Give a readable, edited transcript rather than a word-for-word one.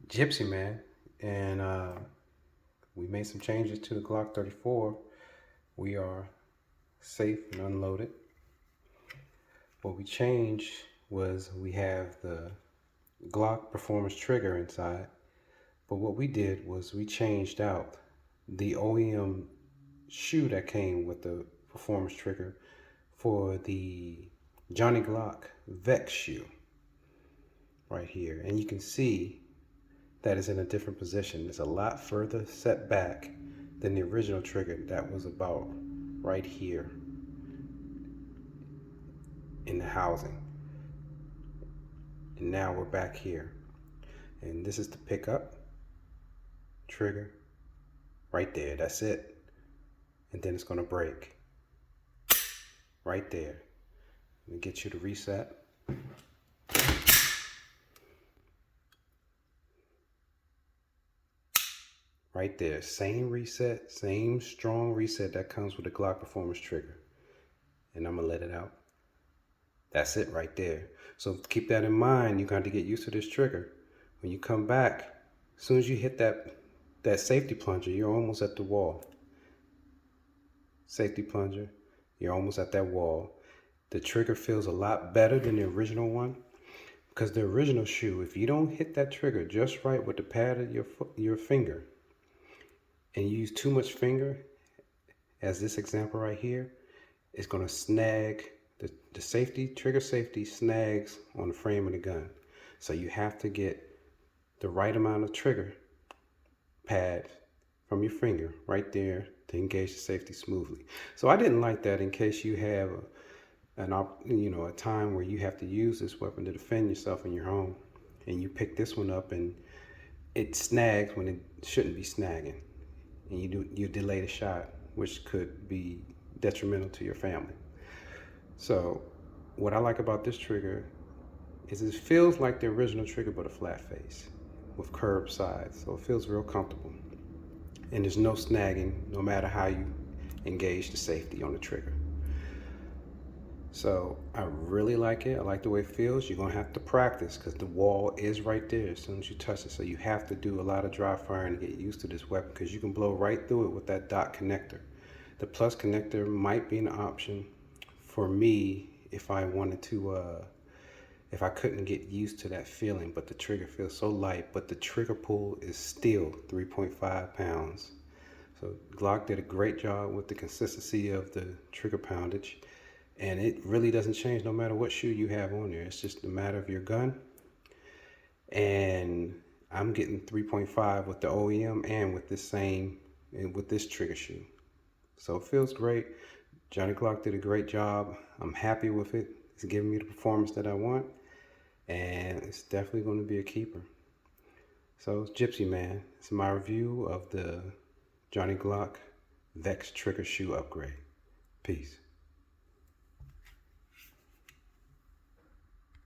Gypsy Man, and we made some changes to the Glock 34. We are safe and unloaded. What we changed was we have the Glock performance trigger inside, but what we did was we changed out the OEM shoe that came with the performance trigger for the Johnny Glock Vex shoe right here. And you can see that is in a different position. It's a lot further set back than the original trigger that was about right here in the housing. And now we're back here. And this is the pickup trigger right there. That's it. And then it's going to break right there. Let me get you to reset. Right there, same reset, same strong reset that comes with the Glock Performance trigger. And I'm gonna let it out. That's it right there. So keep that in mind. You're going to get used to this trigger. When you come back, as soon as you hit that safety plunger, you're almost at the wall. Safety plunger, you're almost at that wall. The trigger feels a lot better than the original one, because the original shoe, if you don't hit that trigger just right with the pad of your finger, and you use too much finger, as this example right here, it's going to snag the safety, trigger safety snags on the frame of the gun. So you have to get the right amount of trigger pad from your finger right there to engage the safety smoothly. So I didn't like that in case you have a time where you have to use this weapon to defend yourself in your home, and you pick this one up and it snags when it shouldn't be snagging, and you delay the shot, which could be detrimental to your family. So what I like about this trigger is it feels like the original trigger, but a flat face with curved sides. So it feels real comfortable. And there's no snagging, no matter how you engage the safety on the trigger. So I really like it. I like the way it feels. You're gonna have to practice because the wall is right there as soon as you touch it. So you have to do a lot of dry firing to get used to this weapon, because you can blow right through it with that dot connector. The plus connector might be an option for me if I wanted to, if I couldn't get used to that feeling, but the trigger feels so light, but the trigger pull is still 3.5 pounds. So Glock did a great job with the consistency of the trigger poundage, and it really doesn't change no matter what shoe you have on there. It's just a matter of your gun. And I'm getting 3.5 with the OEM and with this trigger shoe. So it feels great. Johnny Glock did a great job. I'm happy with it. It's giving me the performance that I want, and it's definitely going to be a keeper. So it's Gypsy Man. It's my review of the Johnny Glock Vex trigger shoe upgrade. Peace.